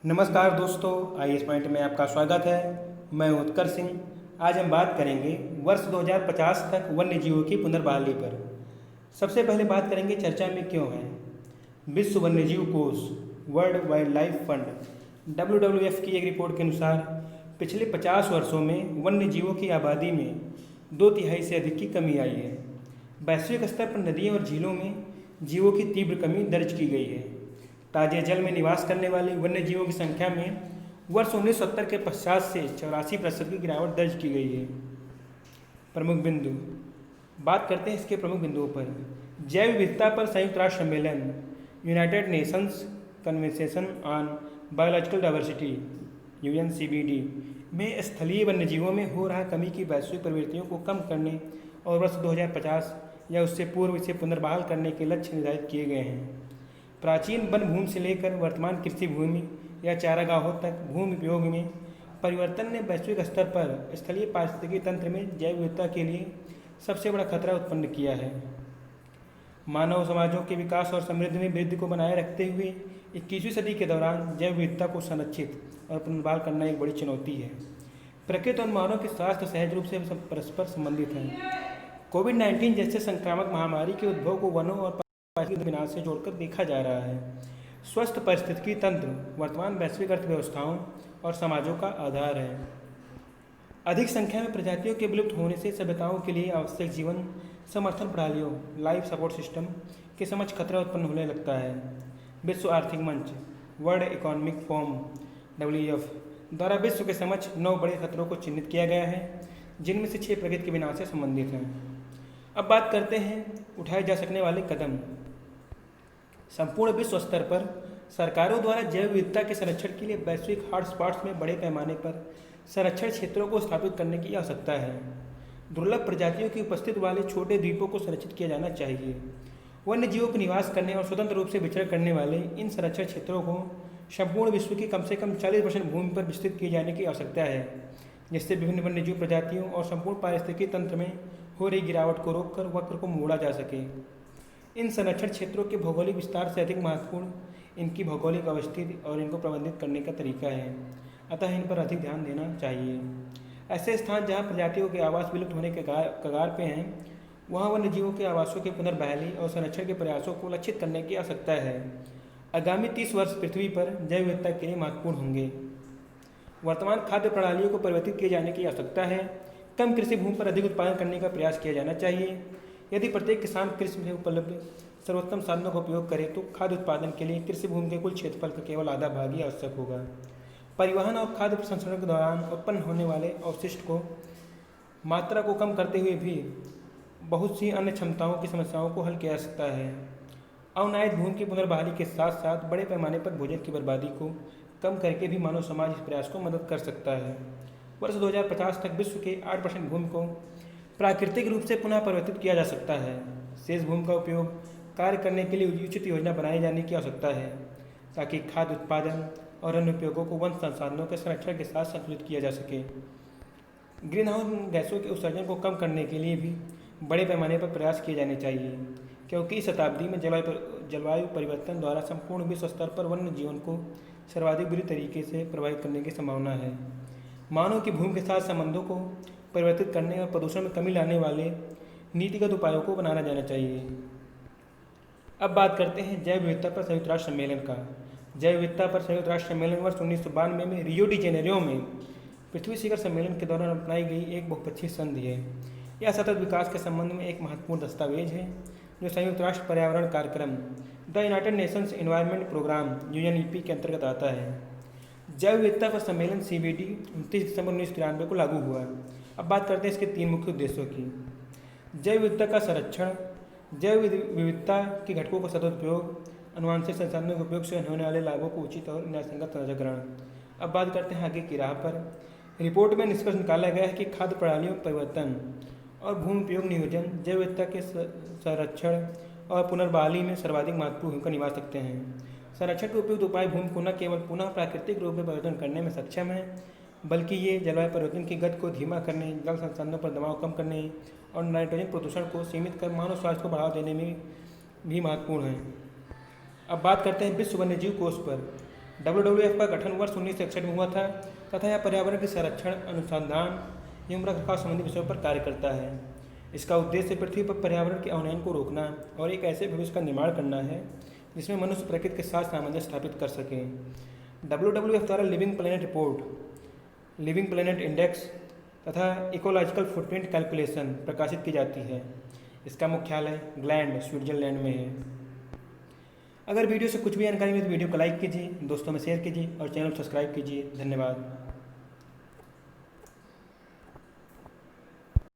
नमस्कार दोस्तों, IAS point में आपका स्वागत है। मैं उत्कर्ष सिंह। आज हम बात करेंगे वर्ष 2050 तक वन्य जीवों की पुनर्बहाली पर। सबसे पहले बात करेंगे चर्चा में क्यों है। विश्व वन्यजीव कोष world wild life fund WWF की एक रिपोर्ट के अनुसार पिछले 50 वर्षों में वन्य जीवों की आबादी में 2/3 से अधिक की कमी आई है। वैश्विक स्तर पर नदियों और झीलों में जीवों की तीव्र कमी दर्ज की गई है। ताजे जल में निवास करने वाले वन्य जीवों की संख्या में वर्ष 1970 के पश्चात से 84% की गिरावट दर्ज की गई है। प्रमुख बिंदु, बात करते हैं इसके प्रमुख बिंदुओं पर। जैव विविधता पर संयुक्त राष्ट्र सम्मेलन United Nations convention on biological diversity UNCBD में स्थलीय वन्यजीवों में हो रहा कमी की वैश्विक प्रवृत्तियों को कम करने और वर्ष 2050 या उससे पूर्व इसे पुनर्बहाल करने के लक्ष्य निर्धारित किए गए हैं। प्राचीन वन भूमि से लेकर वर्तमान कृषि भूमि या चारागाहों तक भूमि उपयोग में परिवर्तन ने वैश्विक स्तर पर स्थलीय पारिस्थितिकी तंत्र में जैव विविधता के लिए सबसे बड़ा खतरा उत्पन्न किया है। मानव समाजों के विकास और समृद्धि में वृद्धि को बनाए रखते हुए 21वीं सदी के दौरान जैव विविधता को संरक्षित और पुनर्बहाल करना एक बड़ी चुनौती है। प्रकृति और मानव के स्वास्थ्य सहज रूप से परस्पर संबंधित हैं। कोविड-19 जैसे संक्रामक महामारी के उद्भव को वनों और विनाश से जोड़कर देखा जा रहा है। स्वस्थ पारिस्थितिकी तंत्र वर्तमान वैश्विक अर्थव्यवस्थाओं और समाजों का आधार है। अधिक संख्या में प्रजातियों के विलुप्त होने से सभ्यताओं के लिए आवश्यक जीवन समर्थन प्रणालियों लाइफ सपोर्ट सिस्टम के समक्ष खतरा उत्पन्न होने लगता है। विश्व आर्थिक मंच वर्ल्ड इकोनॉमिक फोरम WEF द्वारा विश्व के समक्ष 9 बड़े खतरों को चिन्हित किया गया है, जिनमें से 6 प्रकृति के विनाश से संबंधित हैं। अब बात करते हैं उठाए जा सकने वाले कदम। संपूर्ण विश्व स्तर पर सरकारों द्वारा जैव विविधता के संरक्षण के लिए वैश्विक हॉटस्पॉट्स में बड़े पैमाने पर संरक्षण क्षेत्रों को स्थापित करने की आवश्यकता है। दुर्लभ प्रजातियों की उपस्थिति वाले छोटे द्वीपों को संरक्षित किया जाना चाहिए। वन्य जीवों के निवास करने और स्वतंत्र रूप से विचरण करने वाले इन संरक्षण क्षेत्रों को संपूर्ण विश्व की कम से कम 40% भूमि पर विस्तृत किए जाने की आवश्यकता है, जिससे विभिन्न वन्यजीव प्रजातियों और संपूर्ण पारिस्थितिकी तंत्र में हो रही गिरावट को रोककर वक्र को मोड़ा जा सके। इन संरक्षण क्षेत्रों के भौगोलिक विस्तार से अधिक महत्वपूर्ण इनकी भौगोलिक अवस्थिति और इनको प्रबंधित करने का तरीका है, अतः इन पर अधिक ध्यान देना चाहिए। ऐसे स्थान जहां प्रजातियों के आवास विलुप्त होने के कगार पे हैं, वहां वन्यजीवों के आवासों की पुनर्बहाली और संरक्षण के प्रयासों को लक्षित करने की आवश्यकता है। आगामी 30 वर्ष पृथ्वी पर जैव विविधता के लिए महत्वपूर्ण होंगे। वर्तमान खाद्य प्रणालियों को परिवर्तित किए जाने की आवश्यकता है। कम कृषि भूमि पर अधिक उत्पादन करने का प्रयास किया जाना चाहिए। यदि प्रत्येक किसान कृषि में उपलब्ध सर्वोत्तम साधनों का उपयोग करे तो खाद्य उत्पादन के लिए कृषि भूमि के कुल क्षेत्रफल का केवल आधा भाग ही आवश्यक होगा। परिवहन और खाद्य प्रसंस्करण के दौरान उत्पन्न होने वाले अवशिष्ट को मात्रा को कम करते हुए भी बहुत सी अन्य क्षमताओं की समस्याओं को हल किया जा सकता है। अवनायित भूमि की पुनर्बहाली के साथ साथ बड़े पैमाने पर भोजन की बर्बादी को कम करके भी मानव समाज इस प्रयास को मदद कर सकता है। वर्ष 2050 तक विश्व के 8% भूमि को प्राकृतिक रूप से पुनः परिवर्तित किया जा सकता है। शेष भूमि का उपयोग कार्य करने के लिए उचित योजना बनाए जाने की आवश्यकता है, ताकि खाद्य उत्पादन और अन्य उपयोगों को वन संसाधनों के संरक्षण के साथ संतुलित किया जा सके। ग्रीन हाउस गैसों के उत्सर्जन को कम करने के लिए भी बड़े पैमाने पर प्रयास किए जाने चाहिए, क्योंकि इस शताब्दी में जलवायु परिवर्तन द्वारा संपूर्ण विश्व स्तर पर वन्य जीवन को सर्वाधिक बुरी तरीके से प्रभावित करने की संभावना है। मानव की भूमि के साथ संबंधों को परिवर्तित करने और प्रदूषण में कमी लाने वाले नीतिगत उपायों को बनाना जाना चाहिए। अब बात करते हैं जैव विविधता पर संयुक्त राष्ट्र सम्मेलन का। जैव विविधता पर संयुक्त राष्ट्र सम्मेलन वर्ष 1992 में रियो डी जेनेरियो में पृथ्वी शिखर सम्मेलन के दौरान अपनाई गई एक बहुपक्षीय संधि है। यह सतत विकास के संबंध में एक महत्वपूर्ण दस्तावेज है, जो संयुक्त राष्ट्र पर्यावरण कार्यक्रम the United Nations Environment Programme UNEP के अंतर्गत आता है। जैव विविधता पर सम्मेलन CBD 29 दिसंबर 1993 को लागू हुआ। अब बात करते हैं इसके 3 मुख्य उद्देश्यों की। जैव विविधता का संरक्षण, जैव विविधता के घटकों का सदुपयोग, अनुवांशिक संसाधनों के उपयोग से होने वाले लाभों को उचित और न्यायसंगत संरक्षण। अब बात करते हैं आगे की राह पर। रिपोर्ट में निष्कर्ष निकाला गया है कि खाद्य प्रणालियों परिवर्तन और भूमि उपयोग नियोजन जैव विविधता के संरक्षण और पुनर्बहाली में सर्वाधिक महत्वपूर्ण भूमिका निभा सकते हैं। संरक्षण के उपयुक्त उपाय भूमि को न केवल पुनः प्राकृतिक रूप में परिवर्तन करने में सक्षम है, बल्कि ये जलवायु परिवर्तन की गति को धीमा करने, जल संसाधनों पर दबाव कम करने और नाइट्रोजन प्रदूषण को सीमित कर मानव स्वास्थ्य को बढ़ावा देने में भी महत्वपूर्ण है। अब बात करते हैं विश्व वन्यजीव कोष पर। WWF का गठन वर्ष 1961 में हुआ था तथा यह पर्यावरण के संरक्षण, अनुसंधान एवं रखरखाव संबंधी विषयों पर कार्य करता है। इसका उद्देश्य पृथ्वी पर पर्यावरण के अवनयन को रोकना और एक ऐसे भविष्य का निर्माण करना है जिसमें मनुष्य प्रकृति के साथ सामंजस्य स्थापित कर सके। WWF द्वारा living planet report, living planet index तथा इकोलॉजिकल फुटप्रिंट कैलकुलेशन प्रकाशित की जाती है। इसका मुख्यालय ग्लैंड, स्विट्जरलैंड में है। अगर वीडियो से कुछ भी जानकारी मिली तो वीडियो को लाइक कीजिए, दोस्तों में शेयर कीजिए और चैनल को सब्सक्राइब कीजिए। धन्यवाद।